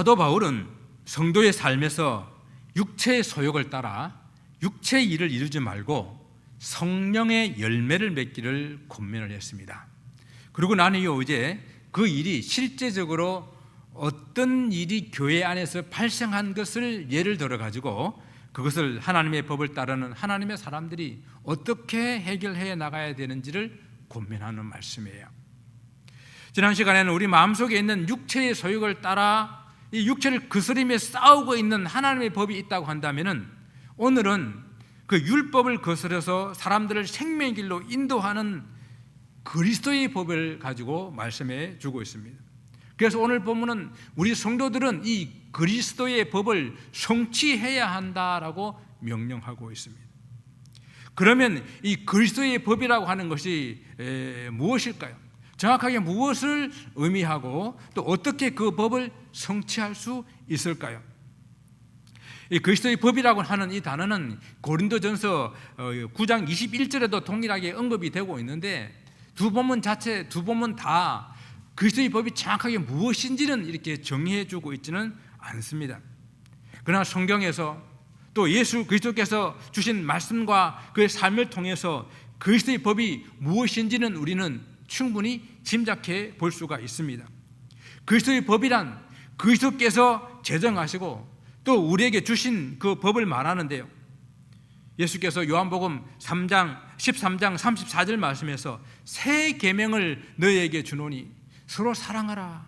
사도 바울은 성도의 삶에서 육체의 소욕을 따라 육체의 일을 이루지 말고 성령의 열매를 맺기를 권면을 했습니다. 그리고 나는 이제 그 일이 실제적으로 어떤 일이 교회 안에서 발생한 것을 예를 들어 가지고 그것을 하나님의 법을 따르는 하나님의 사람들이 어떻게 해결해 나가야 되는지를 권면하는 말씀이에요. 지난 시간에는 우리 마음속에 있는 육체의 소욕을 따라 이 육체를 거스리며 싸우고 있는 하나님의 법이 있다고 한다면은, 오늘은 그 율법을 거스려서 사람들을 생명의 길로 인도하는 그리스도의 법을 가지고 말씀해 주고 있습니다. 그래서 오늘 본문은 우리 성도들은 이 그리스도의 법을 성취해야 한다라고 명령하고 있습니다. 그러면 이 그리스도의 법이라고 하는 것이 무엇일까요? 정확하게 무엇을 의미하고 또 어떻게 그 법을 성취할 수 있을까요? 이 그리스도의 법이라고 하는 이 단어는 고린도전서 9장 21절에도 동일하게 언급이 되고 있는데, 두 본문 다 그리스도의 법이 정확하게 무엇인지는 이렇게 정의해 주고 있지는 않습니다. 그러나 성경에서 또 예수 그리스도께서 주신 말씀과 그의 삶을 통해서 그리스도의 법이 무엇인지는 우리는 충분히 짐작해 볼 수가 있습니다. 그리스도의 법이란 그리스도께서 제정하시고 또 우리에게 주신 그 법을 말하는데요, 예수께서 요한복음 13장 34절 말씀에서 새 계명을 너희에게 주노니 서로 사랑하라,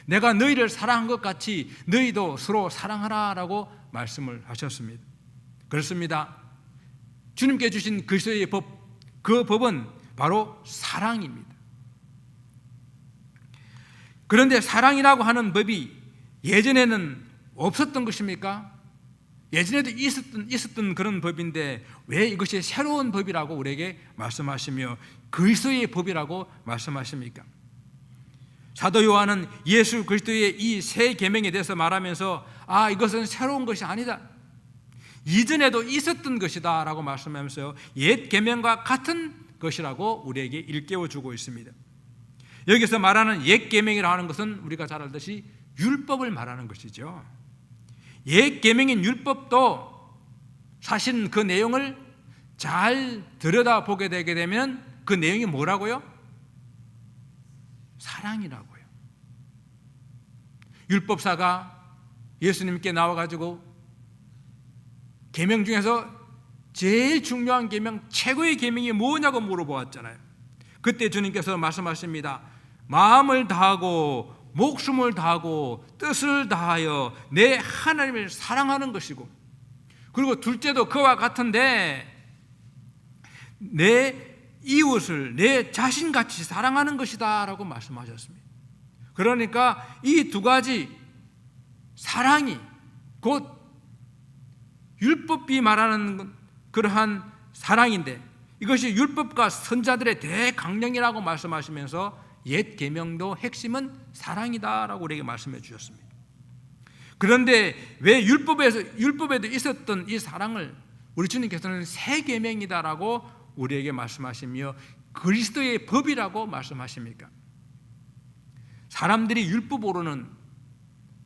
내가 너희를 사랑한 것 같이 너희도 서로 사랑하라 라고 말씀을 하셨습니다. 그렇습니다. 주님께 주신 그리스도의 법, 그 법은 바로 사랑입니다. 그런데 사랑이라고 하는 법이 예전에는 없었던 것입니까? 예전에도 있었던 그런 법인데 왜 이것이 새로운 법이라고 우리에게 말씀하시며 그리스도의 법이라고 말씀하십니까? 사도 요한은 예수 그리스도의 이 새 계명에 대해서 말하면서 이것은 새로운 것이 아니다, 이전에도 있었던 것이다 라고 말씀하면서 옛 계명과 같은 것이라고 우리에게 일깨워주고 있습니다. 여기서 말하는 옛 계명이라고 하는 것은 우리가 잘 알듯이 율법을 말하는 것이죠. 옛 계명인 율법도 사실은 그 내용을 잘 들여다보게 되게 되면 그 내용이 뭐라고요? 사랑이라고요. 율법사가 예수님께 나와가지고 계명 중에서 제일 중요한 계명, 최고의 계명이 뭐냐고 물어보았잖아요. 그때 주님께서 말씀하십니다. 마음을 다하고 목숨을 다하고 뜻을 다하여 내 하나님을 사랑하는 것이고, 그리고 둘째도 그와 같은데 내 이웃을 내 자신같이 사랑하는 것이다 라고 말씀하셨습니다. 그러니까 이 두 가지 사랑이 곧 율법이 말하는 그러한 사랑인데, 이것이 율법과 선자들의 대강령이라고 말씀하시면서 옛 계명도 핵심은 사랑이다라고 우리에게 말씀해 주셨습니다. 그런데 왜 율법에도 있었던 이 사랑을 우리 주님께서는 새 계명이다라고 우리에게 말씀하시며 그리스도의 법이라고 말씀하십니까? 사람들이 율법으로는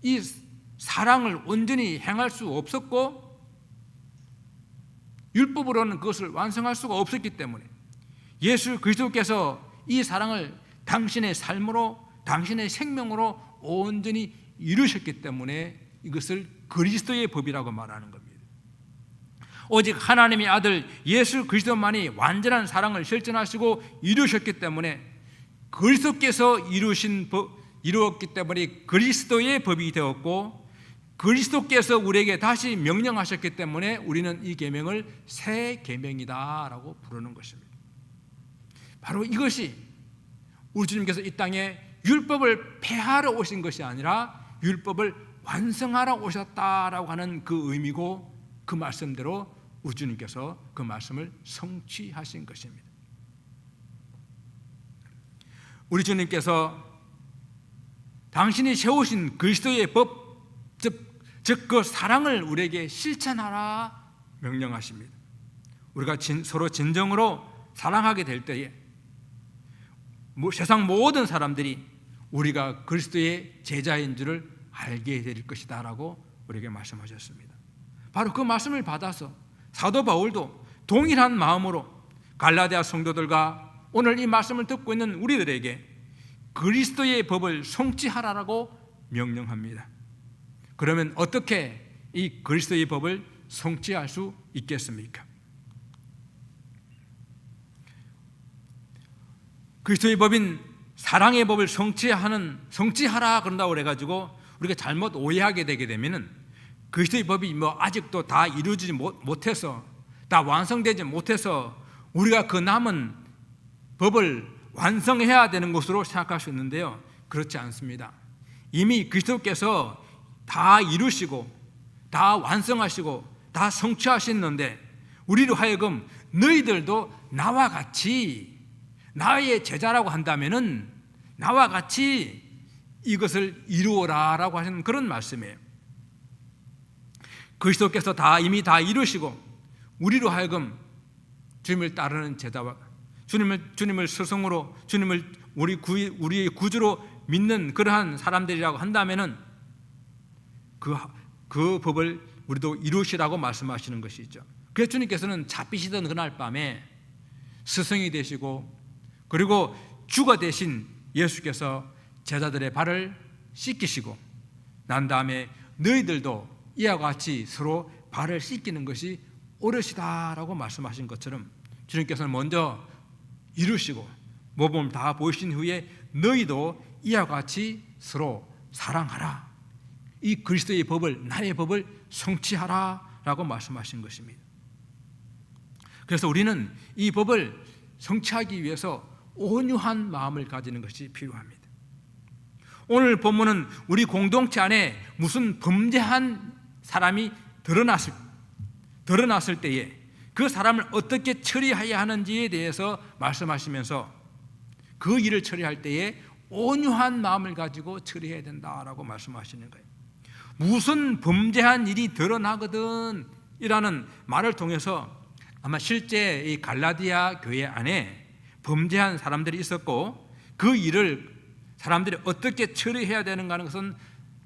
이 사랑을 온전히 행할 수 없었고 율법으로는 그것을 완성할 수가 없었기 때문에 예수 그리스도께서 이 사랑을 당신의 삶으로, 당신의 생명으로 온전히 이루셨기 때문에 이것을 그리스도의 법이라고 말하는 겁니다. 오직 하나님의 아들 예수 그리스도만이 완전한 사랑을 실천하시고 이루셨기 때문에 그리스도께서 이루었기 때문에 그리스도의 법이 되었고, 그리스도께서 우리에게 다시 명령하셨기 때문에 우리는 이 계명을 새 계명이다라고 부르는 것입니다. 바로 이것이 우리 주님께서 이 땅에 율법을 폐하러 오신 것이 아니라 율법을 완성하러 오셨다라고 하는 그 의미고, 그 말씀대로 우리 주님께서 그 말씀을 성취하신 것입니다. 우리 주님께서 당신이 세우신 그리스도의 법, 즉 그 사랑을 우리에게 실천하라 명령하십니다. 우리가 서로 진정으로 사랑하게 될 때에 세상 모든 사람들이 우리가 그리스도의 제자인 줄을 알게 될 것이다 라고 우리에게 말씀하셨습니다. 바로 그 말씀을 받아서 사도 바울도 동일한 마음으로 갈라디아 성도들과 오늘 이 말씀을 듣고 있는 우리들에게 그리스도의 법을 성취하라라고 명령합니다. 그러면 어떻게 이 그리스도의 법을 성취할 수 있겠습니까? 그리스도의 법인 사랑의 법을 성취하라 그런다고 그래가지고 우리가 잘못 오해하게 되게 되면은 그리스도의 법이 아직도 다 이루어지지 못해서, 다 완성되지 못해서 우리가 그 남은 법을 완성해야 되는 것으로 생각할 수 있는데요, 그렇지 않습니다. 이미 그리스도께서 다 이루시고 다 완성하시고 다 성취하셨는데 우리로 하여금 너희들도 나와 같이, 나의 제자라고 한다면은 나와 같이 이것을 이루어라 라고 하시는 그런 말씀이에요. 그리스도께서 이미 다 이루시고 우리로 하여금 주님을 따르는 제자와 주님을 스승으로, 주님을 우리의 구주로 믿는 그러한 사람들이라고 한다면은 그 법을 우리도 이루시라고 말씀하시는 것이죠. 그래서 주님께서는 잡히시던 그날 밤에 스승이 되시고 그리고 주가 되신 예수께서 제자들의 발을 씻기시고 난 다음에 너희들도 이와 같이 서로 발을 씻기는 것이 옳으시다라고 말씀하신 것처럼 주님께서는 먼저 이루시고 모범을 다 보이신 후에 너희도 이와 같이 서로 사랑하라, 이 그리스도의 법을, 나의 법을 성취하라 라고 말씀하신 것입니다. 그래서 우리는 이 법을 성취하기 위해서 온유한 마음을 가지는 것이 필요합니다. 오늘 본문은 우리 공동체 안에 무슨 범죄한 사람이 드러났을 때에 그 사람을 어떻게 처리해야 하는지에 대해서 말씀하시면서 그 일을 처리할 때에 온유한 마음을 가지고 처리해야 된다라고 말씀하시는 거예요. 무슨 범죄한 일이 드러나거든 이라는 말을 통해서 아마 실제 이 갈라디아 교회 안에 범죄한 사람들이 있었고 그 일을 사람들이 어떻게 처리해야 되는가 하는 것은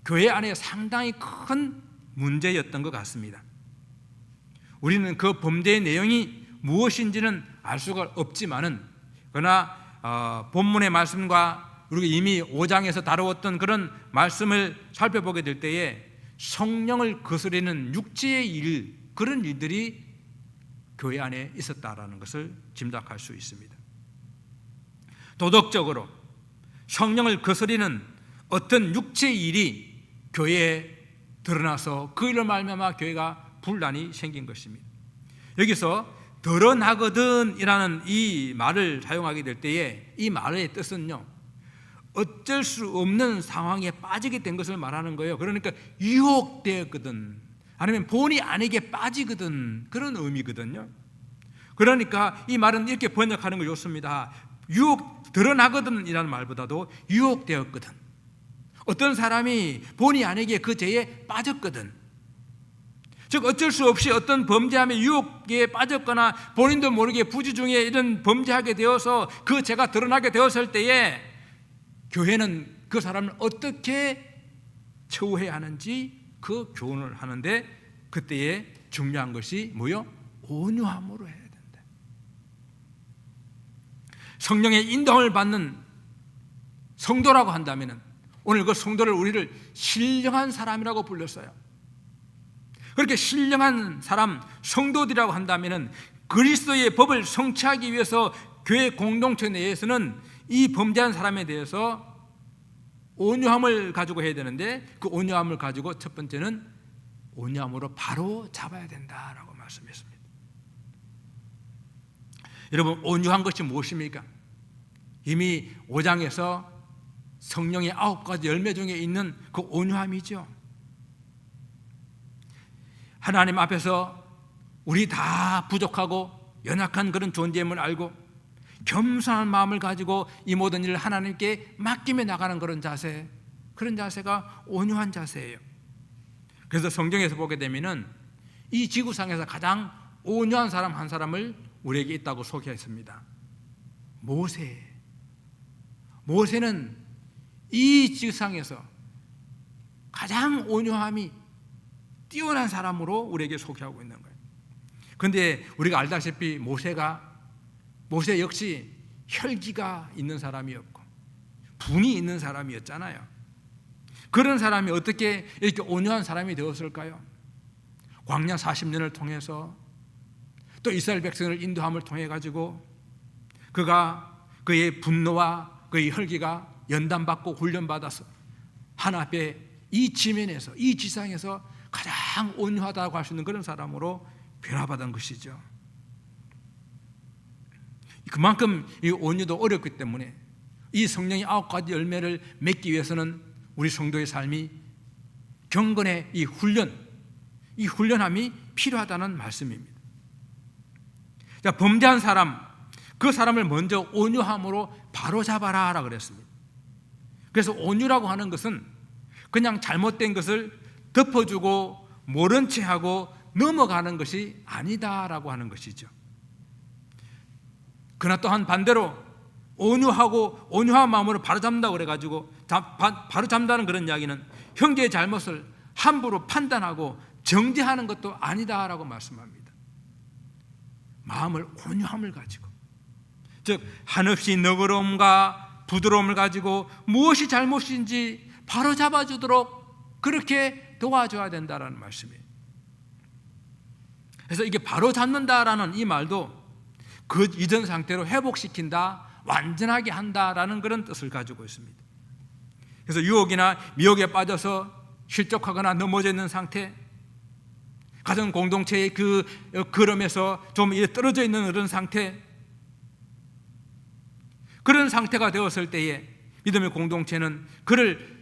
교회 안에 상당히 큰 문제였던 것 같습니다. 우리는 그 범죄의 내용이 무엇인지는 알 수가 없지만은 그러나 본문의 말씀과 우리가 이미 5장에서 다루었던 그런 말씀을 살펴보게 될 때에 성령을 거스르는 육체의 일, 그런 일들이 교회 안에 있었다라는 것을 짐작할 수 있습니다. 도덕적으로 성령을 거스르는 어떤 육체의 일이 교회에 드러나서 그 일로 말미암아 교회가 분란이 생긴 것입니다. 여기서 드러나거든 이라는 이 말을 사용하게 될 때에 이 말의 뜻은요, 어쩔 수 없는 상황에 빠지게 된 것을 말하는 거예요. 그러니까 유혹되었거든, 아니면 본의 아니게 빠지거든, 그런 의미거든요. 그러니까 이 말은 이렇게 번역하는 거 좋습니다. 드러나거든 이라는 말보다도 유혹되었거든, 어떤 사람이 본의 아니게 그 죄에 빠졌거든, 즉 어쩔 수 없이 어떤 범죄함의 유혹에 빠졌거나 본인도 모르게 부주 중에 이런 범죄하게 되어서 그 죄가 드러나게 되었을 때에 교회는 그 사람을 어떻게 처우해야 하는지 그 교훈을 하는데, 그때에 중요한 것이 뭐요? 온유함으로 해야 된다. 성령의 인도함을 받는 성도라고 한다면 오늘 그 성도를 우리를 신령한 사람이라고 불렀어요. 그렇게 신령한 사람, 성도들이라고 한다면 그리스도의 법을 성취하기 위해서 교회 공동체 내에서는 이 범죄한 사람에 대해서 온유함을 가지고 해야 되는데, 그 온유함을 가지고 첫 번째는 온유함으로 바로 잡아야 된다라고 말씀했습니다. 여러분, 온유한 것이 무엇입니까? 이미 5장에서 성령의 9가지 열매 중에 있는 그 온유함이죠. 하나님 앞에서 우리 다 부족하고 연약한 그런 존재임을 알고 겸손한 마음을 가지고 이 모든 일을 하나님께 맡기며 나가는 그런 자세, 그런 자세가 온유한 자세예요. 그래서 성경에서 보게 되면은 이 지구상에서 가장 온유한 사람 한 사람을 우리에게 있다고 소개했습니다. 모세는 이 지구상에서 가장 온유함이 뛰어난 사람으로 우리에게 소개하고 있는 거예요. 그런데 우리가 알다시피 모세 역시 혈기가 있는 사람이었고 분이 있는 사람이었잖아요. 그런 사람이 어떻게 이렇게 온유한 사람이 되었을까요? 광야 40년을 통해서 또 이스라엘 백성을 인도함을 통해 가지고 그가 그의 분노와 그의 혈기가 연단받고 훈련받아서 하나님 앞에 이 지면에서 이 지상에서 가장 온유하다고 할 수 있는 그런 사람으로 변화받은 것이죠. 그만큼 이 온유도 어렵기 때문에 이 성령의 9가지 열매를 맺기 위해서는 우리 성도의 삶이 경건의 이 훈련함이 필요하다는 말씀입니다. 자, 범죄한 사람, 그 사람을 먼저 온유함으로 바로잡아라 라고 그랬습니다. 그래서 온유라고 하는 것은 그냥 잘못된 것을 덮어주고 모른 채 하고 넘어가는 것이 아니다라고 하는 것이죠. 그러나 또한 반대로 온유하고 온유한 마음으로 바로잡는다고 그래가지고 바로잡는다는 그런 이야기는 형제의 잘못을 함부로 판단하고 정죄하는 것도 아니다라고 말씀합니다. 마음을 온유함을 가지고, 즉 한없이 너그러움과 부드러움을 가지고 무엇이 잘못인지 바로잡아주도록 그렇게 도와줘야 된다라는 말씀이에요. 그래서 이게 바로잡는다라는 이 말도 그 이전 상태로 회복시킨다, 완전하게 한다라는 그런 뜻을 가지고 있습니다. 그래서 유혹이나 미혹에 빠져서 실족하거나 넘어져 있는 상태, 가정 공동체의 그 걸음에서 좀 떨어져 있는 그런 상태, 그런 상태가 되었을 때에 믿음의 공동체는 그를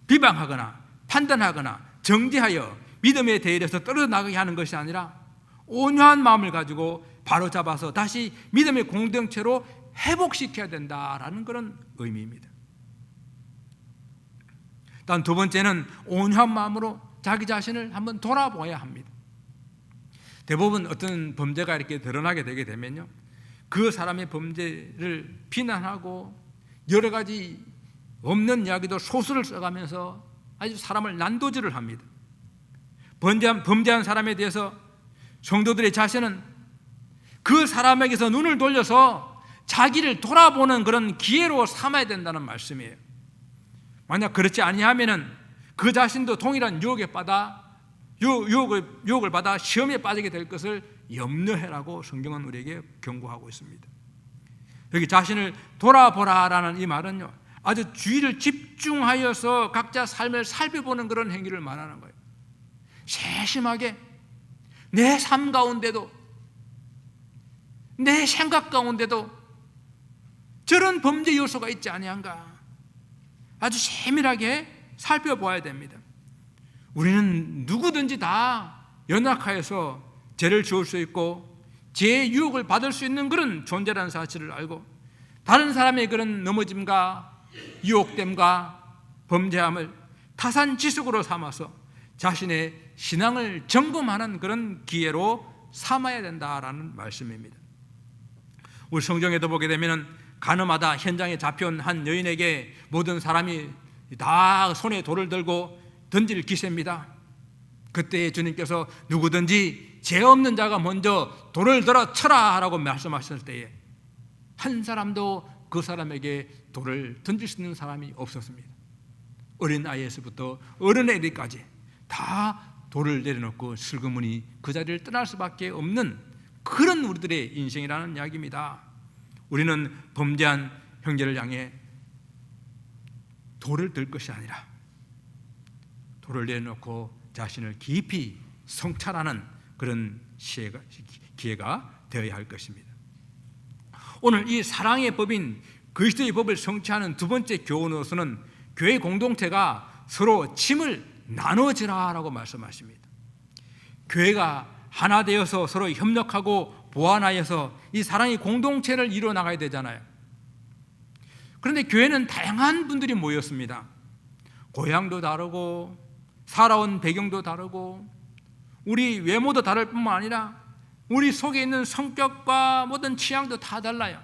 비방하거나 판단하거나 정죄하여 믿음의 대열에서 떨어져 나가게 하는 것이 아니라 온유한 마음을 가지고 바로잡아서 다시 믿음의 공동체로 회복시켜야 된다라는 그런 의미입니다. 단 두 번째는 온유한 마음으로 자기 자신을 한번 돌아보아야 합니다. 대부분 어떤 범죄가 이렇게 드러나게 되게 되면요, 그 사람의 범죄를 비난하고 여러 가지 없는 이야기도 소설을 써가면서 아주 사람을 난도질을 합니다. 범죄한 사람에 대해서 성도들의 자세는 그 사람에게서 눈을 돌려서 자기를 돌아보는 그런 기회로 삼아야 된다는 말씀이에요. 만약 그렇지 아니하면은 그 자신도 동일한 유혹을 받아 시험에 빠지게 될 것을 염려해라고 성경은 우리에게 경고하고 있습니다. 여기 자신을 돌아보라라는 이 말은요, 아주 주의를 집중하여서 각자 삶을 살펴보는 그런 행위를 말하는 거예요. 세심하게 내 삶 가운데도, 내 생각 가운데도 저런 범죄 요소가 있지 아니한가, 아주 세밀하게 살펴봐야 됩니다. 우리는 누구든지 다 연약하여서 죄를 지을 수 있고 죄의 유혹을 받을 수 있는 그런 존재라는 사실을 알고, 다른 사람의 그런 넘어짐과 유혹됨과 범죄함을 타산지석으로 삼아서 자신의 신앙을 점검하는 그런 기회로 삼아야 된다라는 말씀입니다. 우리 성경에도 보게 되면 가늠하다 현장에 잡혀온 한 여인에게 모든 사람이 다 손에 돌을 들고 던질 기세입니다. 그때 주님께서 누구든지 죄 없는 자가 먼저 돌을 들어 쳐라 라고 말씀하셨을 때에 한 사람도 그 사람에게 돌을 던질 수 있는 사람이 없었습니다. 어린 아이에서부터 어른애들까지 다 돌을 내려놓고 슬그머니 그 자리를 떠날 수밖에 없는 그런 우리들의 인생이라는 이야기입니다. 우리는 범죄한 형제를 향해 돌을 들 것이 아니라 돌을 내려놓고 자신을 깊이 성찰하는 그런 기회가 되어야 할 것입니다. 오늘 이 사랑의 법인 그리스도의 법을 성취하는 두 번째 교훈으로서는 교회 공동체가 서로 짐을 나눠지라라고 말씀하십니다. 교회가 하나 되어서 서로 협력하고 보완하여서 이 사랑의 공동체를 이루어 나가야 되잖아요. 그런데 교회는 다양한 분들이 모였습니다. 고향도 다르고 살아온 배경도 다르고 우리 외모도 다를 뿐만 아니라 우리 속에 있는 성격과 모든 취향도 다 달라요.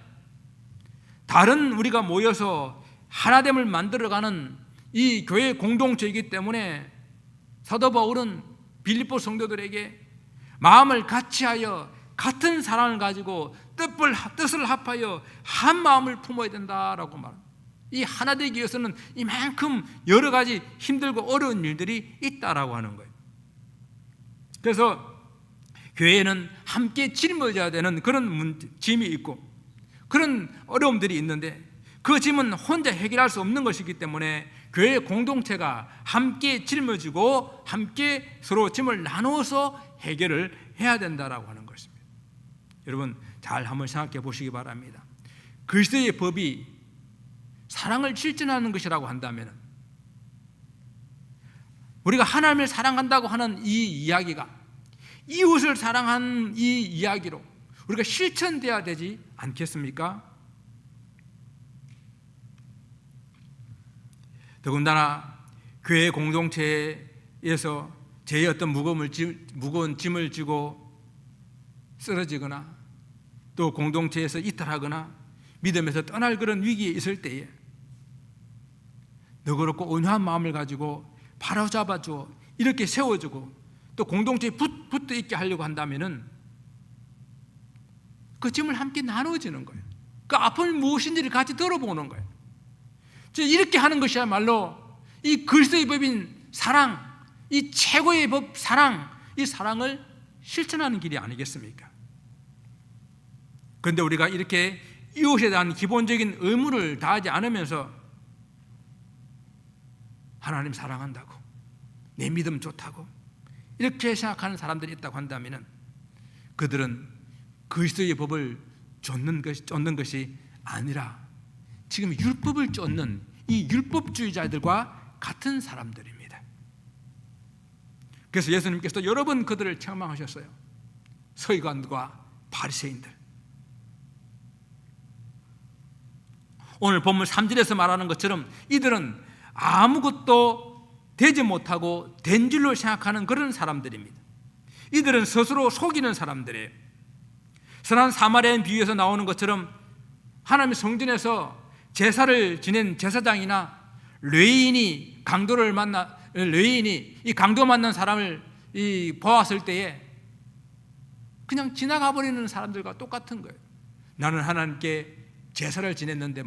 다른 우리가 모여서 하나됨을 만들어가는 이 교회 공동체이기 때문에 사도 바울은 빌립보 성도들에게 마음을 같이하여 같은 사랑을 가지고 뜻을 합하여 한 마음을 품어야 된다라고 말합니다. 이 하나 되기 위해서는 이만큼 여러 가지 힘들고 어려운 일들이 있다라고 하는 거예요. 그래서 교회에는 함께 짊어져야 되는 그런 짐이 있고 그런 어려움들이 있는데 그 짐은 혼자 해결할 수 없는 것이기 때문에 교회 공동체가 함께 짊어지고 함께 서로 짐을 나누어서 해결을 해야 된다라고 하는 것입니다. 여러분 잘 한번 생각해 보시기 바랍니다. 그리스도의 법이 사랑을 실천하는 것이라고 한다면 우리가 하나님을 사랑한다고 하는 이 이야기가 이웃을 사랑하는 이 이야기로 우리가 실천돼야 되지 않겠습니까? 더군다나 교회 공동체에서 제 어떤 무거운 짐을 지고 쓰러지거나 또 공동체에서 이탈하거나 믿음에서 떠날 그런 위기에 있을 때에 너그럽고 온유한 마음을 가지고 바로잡아주어 이렇게 세워주고 또 공동체에 붙어 있게 하려고 한다면은 그 짐을 함께 나누어지는 거예요. 그 아픔이 무엇인지를 같이 들어보는 거예요. 이렇게 하는 것이야말로 이 그리스도의 법인 사랑, 이 최고의 법 사랑, 이 사랑을 실천하는 길이 아니겠습니까? 그런데 우리가 이렇게 이웃에 대한 기본적인 의무를 다하지 않으면서 하나님 사랑한다고 내 믿음 좋다고 이렇게 생각하는 사람들이 있다고 한다면 그들은 그리스도의 법을 쫓는 것이 아니라 지금 율법을 쫓는 이 율법주의자들과 같은 사람들입니다. 그래서 예수님께서 여러 번 그들을 책망하셨어요. 서기관과 바리새인들. 오늘 본문 3절에서 말하는 것처럼 이들은 아무것도 되지 못하고 된 줄로 생각하는 그런 사람들입니다. 이들은 스스로 속이는 사람들이에요. 선한 사마리아인 비유에서 나오는 것처럼 하나님의 성전에서 제사를 지낸 제사장이나 레위인이 이 강도 만난 사람을 보았을 때에 그냥 지나가 버리는 사람들과 똑같은 거예요. 나는 하나님께 제사를 지냈는데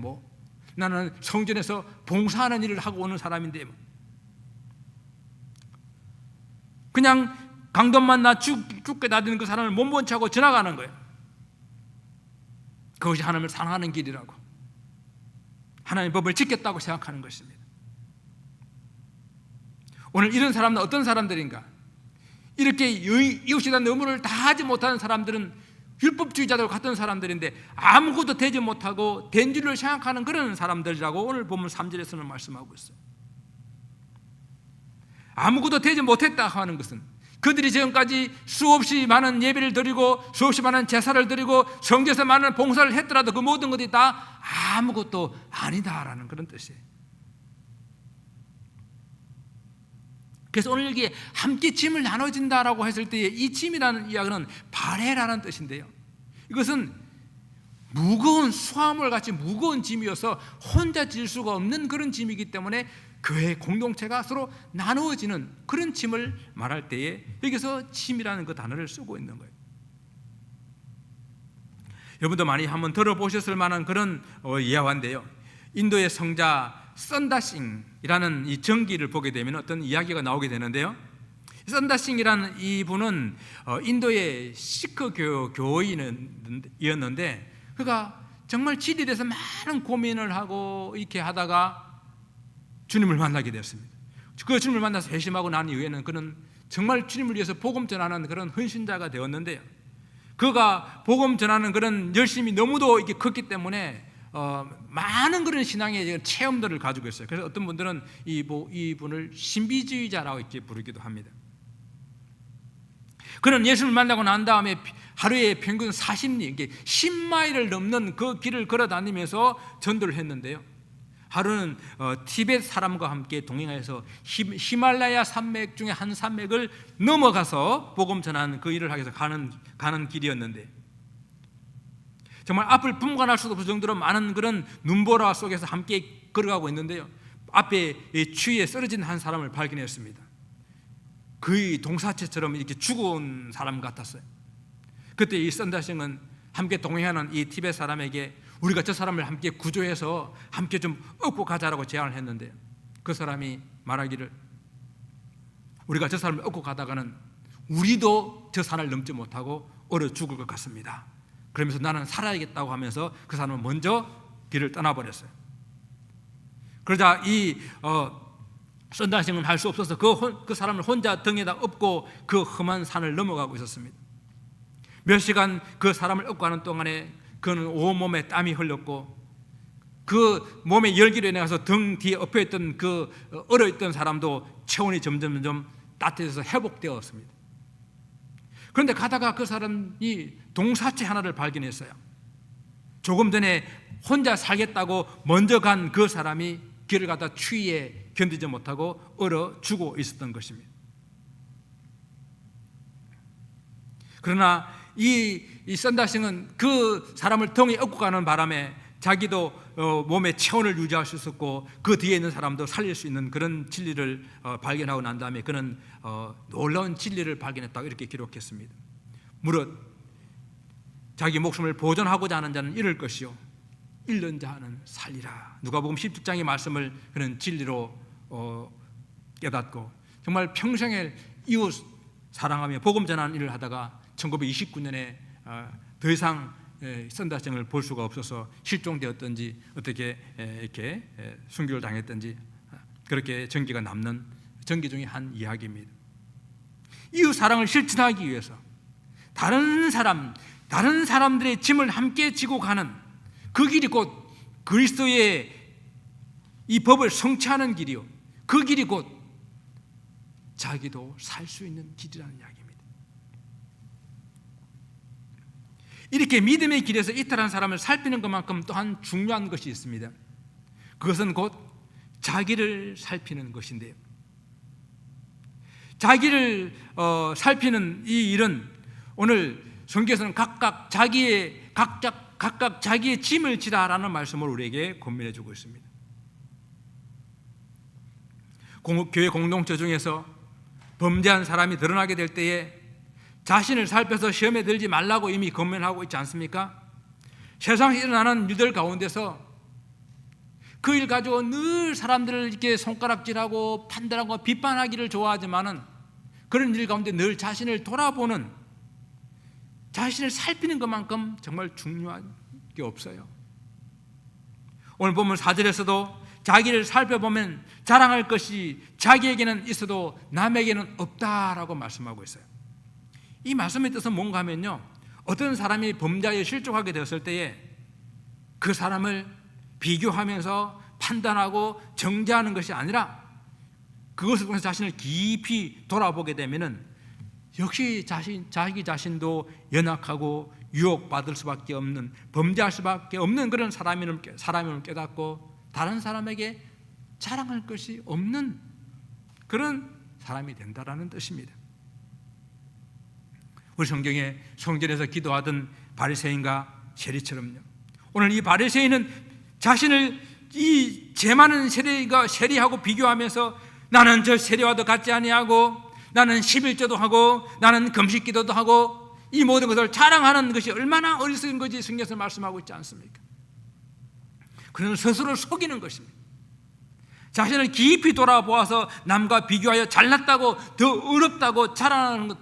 나는 성전에서 봉사하는 일을 하고 오는 사람인데 그냥 강도 만나 죽게 놔두는 그 사람을 못 본 척하고 지나가는 거예요. 그것이 하나님을 사랑하는 길이라고 하나님의 법을 지켰다고 생각하는 것입니다. 오늘 이런 사람은 어떤 사람들인가? 이렇게 이웃에 대한 의무를 다 하지 못하는 사람들은 율법주의자들과 같은 사람들인데 아무것도 되지 못하고 된 줄을 생각하는 그런 사람들이라고 오늘 본문 3절에서는 말씀하고 있어요. 아무것도 되지 못했다 하는 것은 그들이 지금까지 수없이 많은 예배를 드리고 수없이 많은 제사를 드리고 성전에서 많은 봉사를 했더라도 그 모든 것이 다 아무것도 아니다라는 그런 뜻이에요. 그래서 오늘 여기에 함께 짐을 나눠진다라고 했을 때에 이 짐이라는 이야기는 발해라는 뜻인데요, 이것은 무거운 수화물 같이 무거운 짐이어서 혼자 질 수가 없는 그런 짐이기 때문에 교회 공동체가 서로 나누어지는 그런 짐을 말할 때에 여기서 짐이라는 그 단어를 쓰고 있는 거예요. 여러분도 많이 한번 들어보셨을 만한 그런 예화인데요, 인도의 성자 선다싱이라는 이 전기를 보게 되면 어떤 이야기가 나오게 되는데요, 선다싱이라는 이분은 인도의 시크 교인이었는데 그가 정말 질에 대해서 많은 고민을 하고 이렇게 하다가 주님을 만나게 되었습니다. 그 주님을 만나서 회심하고 난 이후에는 그는 정말 주님을 위해서 복음 전하는 그런 헌신자가 되었는데요, 그가 복음 전하는 그런 열심이 너무도 이렇게 컸기 때문에 많은 그런 신앙의 체험들을 가지고 있어요. 그래서 어떤 분들은 이분을 신비주의자라고 이렇게 부르기도 합니다. 그는 예수를 만나고 난 다음에 하루에 평균 40리, 10마일을 넘는 그 길을 걸어 다니면서 전도를 했는데요, 하루는 티벳 사람과 함께 동행해서 히말라야 산맥 중에 한 산맥을 넘어가서 복음 전하는 그 일을 하기 위해서 가는 길이었는데 정말 앞을 분간할 수도 없을 정도로 많은 그런 눈보라 속에서 함께 걸어가고 있는데요, 앞에 이 추위에 쓰러진 한 사람을 발견했습니다. 거의 동사체처럼 이렇게 죽은 사람 같았어요. 그때 이 선다싱은 함께 동행하는 이 티벳 사람에게 우리가 저 사람을 함께 구조해서 함께 좀 업고 가자라고 제안을 했는데, 그 사람이 말하기를 우리가 저 사람을 업고 가다가는 우리도 저 산을 넘지 못하고 얼어 죽을 것 같습니다. 그러면서 나는 살아야겠다고 하면서 그 사람은 먼저 길을 떠나버렸어요. 그러자 이 선다싱은 할 수 없어서 그 사람을 혼자 등에다 업고 그 험한 산을 넘어가고 있었습니다. 몇 시간 그 사람을 업고 가는 동안에 그는 온몸에 땀이 흘렀고, 그 몸에 열기로 인해서 등 뒤에 엎여있던 그 얼어있던 사람도 체온이 점점 따뜻해져서 회복되었습니다. 그런데 가다가 그 사람이 동사체 하나를 발견했어요. 조금 전에 혼자 살겠다고 먼저 간 그 사람이 길을 가다 추위에 견디지 못하고 얼어 죽어 있었던 것입니다. 그러나 이 선다싱은 그 사람을 등에 업고 가는 바람에 자기도 몸에 체온을 유지할 수 있었고, 그 뒤에 있는 사람도 살릴 수 있는 그런 진리를 발견하고 난 다음에 그는 놀라운 진리를 발견했다고 이렇게 기록했습니다. 무릇 자기 목숨을 보존하고자 하는 자는 잃을 것이요 잃는 자는 살리라. 누가복음 17장의 말씀을 그는 진리로 깨닫고 정말 평생을 이웃 사랑하며 복음 전하는 일을 하다가 1929년에 더 이상 선다싱을 볼 수가 없어서 실종되었든지 어떻게 이렇게 순교를 당했든지 그렇게 전기가 남는 전기 중에 한 이야기입니다. 이웃 사랑을 실천하기 위해서 다른 사람들의 짐을 함께 지고 가는 그 길이 곧 그리스도의 이 법을 성취하는 길이요, 그 길이 곧 자기도 살 수 있는 길이라는 이야기입니다. 이렇게 믿음의 길에서 이탈한 사람을 살피는 것만큼 또한 중요한 것이 있습니다. 그것은 곧 자기를 살피는 것인데요, 자기를 살피는 이 일은 오늘 성경에서는 각각 자기의 짐을 지라라는 말씀을 우리에게 권면해 주고 있습니다. 교회 공동체 중에서 범죄한 사람이 드러나게 될 때에 자신을 살펴서 시험에 들지 말라고 이미 권면하고 있지 않습니까? 세상에 일어나는 일들 가운데서 그 일 가지고 늘 사람들을 이렇게 손가락질하고 판단하고 비판하기를 좋아하지만은 그런 일 가운데 늘 자신을 돌아보는, 자신을 살피는 것만큼 정말 중요한 게 없어요. 오늘 보면 4절에서도 자기를 살펴보면 자랑할 것이 자기에게는 있어도 남에게는 없다라고 말씀하고 있어요. 이 말씀의 뜻은 뭔가 하면요, 어떤 사람이 범죄에 실족하게 되었을 때에 그 사람을 비교하면서 판단하고 정죄하는 것이 아니라 그것을 통해서 자신을 깊이 돌아보게 되면은 역시 자기 자신도 연약하고 유혹받을 수밖에 없는, 범죄할 수밖에 없는 그런 사람임을 깨닫고 다른 사람에게 자랑할 것이 없는 그런 사람이 된다라는 뜻입니다. 우리 성경에 성전에서 기도하던 바리새인과 세리처럼요, 오늘 이 바리새인은 자신을 이 죄 많은 세리하고 비교하면서 나는 저 세리와도 같지 아니하고 나는 11조도 하고 나는 금식기도도 하고 이 모든 것을 자랑하는 것이 얼마나 어리석은 것이 성경에서 말씀하고 있지 않습니까? 그는 스스로를 속이는 것입니다. 자신을 깊이 돌아보아서 남과 비교하여 잘났다고 더 어렵다고 자랑하는 것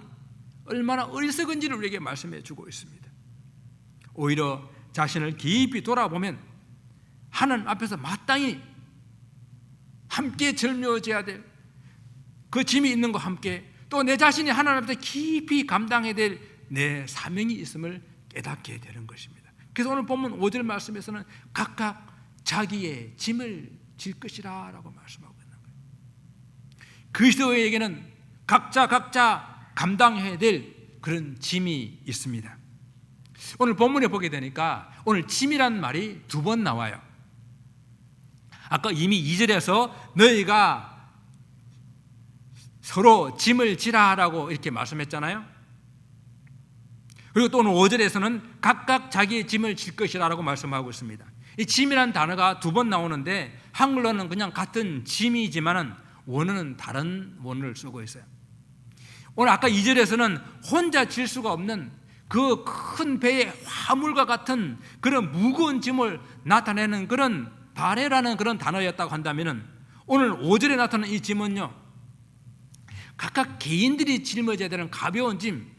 얼마나 어리석은지를 우리에게 말씀해 주고 있습니다. 오히려 자신을 깊이 돌아보면 하나님 앞에서 마땅히 함께 절묘해져야 될 그 짐이 있는 것과 함께 또 내 자신이 하나님 앞에서 깊이 감당해야 될 내 사명이 있음을 깨닫게 되는 것입니다. 그래서 오늘 본문 5절 말씀에서는 각각 자기의 짐을 질 것이라 라고 말씀하고 있는 거예요. 그리스도에게는 각자 감당해야 될 그런 짐이 있습니다. 오늘 본문에 보게 되니까 오늘 짐이란 말이 2번 나와요. 아까 이미 2절에서 너희가 서로 짐을 지라라고 이렇게 말씀했잖아요. 그리고 또 오늘 5절에서는 각각 자기의 짐을 질 것이라고 말씀하고 있습니다. 이 짐이라는 단어가 2번 나오는데 한글로는 그냥 같은 짐이지만은 원어는 다른 원어를 쓰고 있어요. 오늘 아까 2절에서는 혼자 질 수가 없는 그 큰 배의 화물과 같은 그런 무거운 짐을 나타내는 그런 바레라는 그런 단어였다고 한다면은 오늘 5절에 나타나는 이 짐은요, 각각 개인들이 짊어져야 되는 가벼운 짐,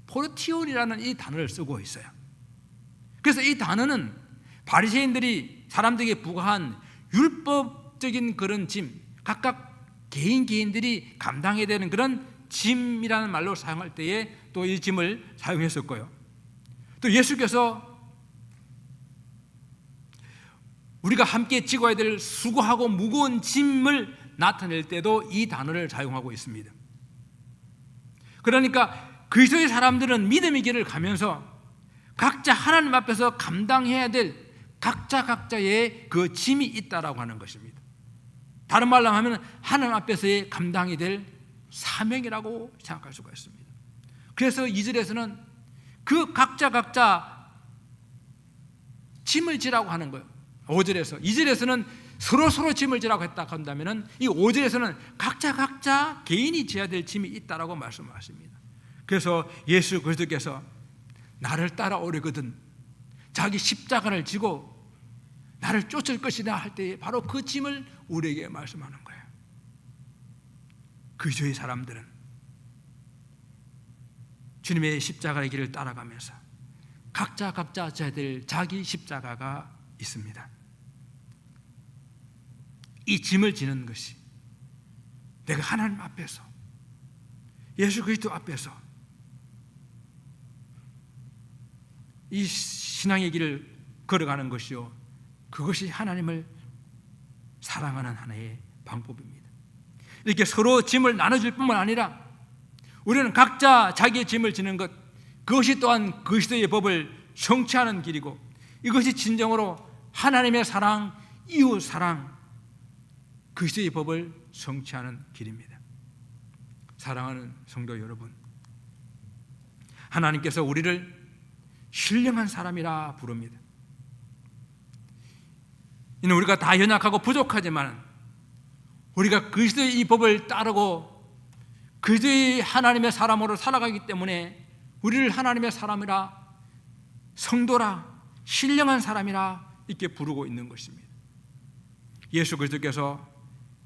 포르티온이라는 이 단어를 쓰고 있어요. 그래서 이 단어는 바리새인들이 사람들에게 부과한 율법적인 그런 짐, 각각 개인들이 감당해야 되는 그런 짐이라는 말로 사용할 때에 또 이 짐을 사용했었고요. 또 예수께서 우리가 함께 지고야 될 수고하고 무거운 짐을 나타낼 때도 이 단어를 사용하고 있습니다. 그러니까 그리스도의 사람들은 믿음의 길을 가면서 각자 하나님 앞에서 감당해야 될 각자의 그 짐이 있다라고 하는 것입니다. 다른 말로 하면 하나님 앞에서의 감당이 될 사명이라고 생각할 수가 있습니다. 그래서 2절에서는 그 각자 짐을 지라고 하는 거예요. 5절에서 2절에서는 서로 짐을 지라고 했다 한다면은 이 5절에서는 각자 개인이 져야 될 짐이 있다라고 말씀하십니다. 그래서 예수 그리스도께서 나를 따라오려거든 자기 십자가를 지고 나를 쫓을 것이다 할 때 바로 그 짐을 우리에게 말씀하는 거예요. 그리스도의 사람들은 주님의 십자가의 길을 따라가면서 각자 져야 될 자기 십자가가 있습니다. 이 짐을 지는 것이 내가 하나님 앞에서 예수 그리스도 앞에서 이 신앙의 길을 걸어가는 것이요, 그것이 하나님을 사랑하는 하나의 방법입니다. 이렇게 서로 짐을 나눠줄 뿐만 아니라 우리는 각자 자기의 짐을 지는 것, 그것이 또한 그리스도의 법을 성취하는 길이고 이것이 진정으로 하나님의 사랑, 이웃 사랑, 그리스도의 법을 성취하는 길입니다. 사랑하는 성도 여러분, 하나님께서 우리를 신령한 사람이라 부릅니다. 이는 우리가 다 연약하고 부족하지만 우리가 그리스도의 이 법을 따르고 그리스도의 하나님의 사람으로 살아가기 때문에 우리를 하나님의 사람이라, 성도라, 신령한 사람이라 이렇게 부르고 있는 것입니다. 예수 그리스도께서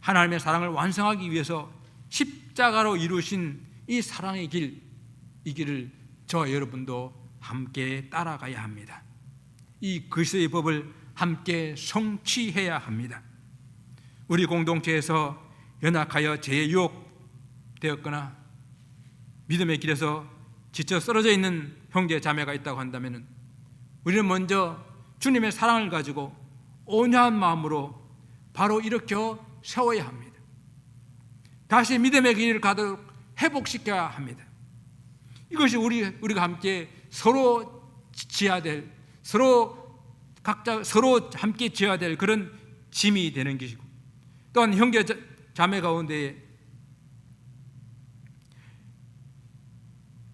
하나님의 사랑을 완성하기 위해서 십자가로 이루신 이 사랑의 길, 이 길을 저와 여러분도 함께 따라가야 합니다. 이 그리스도의 법을 함께 성취해야 합니다. 우리 공동체에서 연약하여 죄에 유혹되었거나 믿음의 길에서 지쳐 쓰러져 있는 형제 자매가 있다고 한다면 우리는 먼저 주님의 사랑을 가지고 온유한 마음으로 바로 일으켜 세워야 합니다. 다시 믿음의 길을 가도록 회복시켜야 합니다. 이것이 우리가 함께 서로 지어야 될, 서로 함께 지어야 될 그런 짐이 되는 것이고, 또한 형제 자매 가운데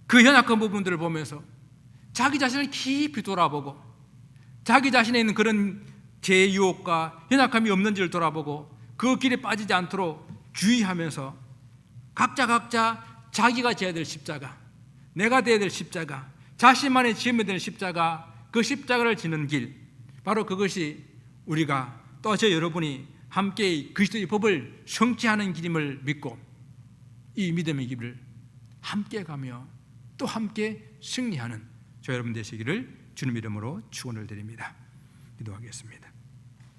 그 연약한 부분들을 보면서 자기 자신을 깊이 돌아보고 자기 자신에 있는 그런 죄의 유혹과 연약함이 없는지를 돌아보고 그 길에 빠지지 않도록 주의하면서 각자 자기가 져야 될 십자가, 내가 되어야 될 십자가, 자신만이 지으면 될 십자가, 그 십자가를 지는 길, 바로 그것이 우리가 또 저 여러분이 함께 그리스도의 법을 성취하는 길임을 믿고 이 믿음의 길을 함께 가며 또 함께 승리하는 저 여러분 되시기를 주님 이름으로 축원을 드립니다. 기도하겠습니다.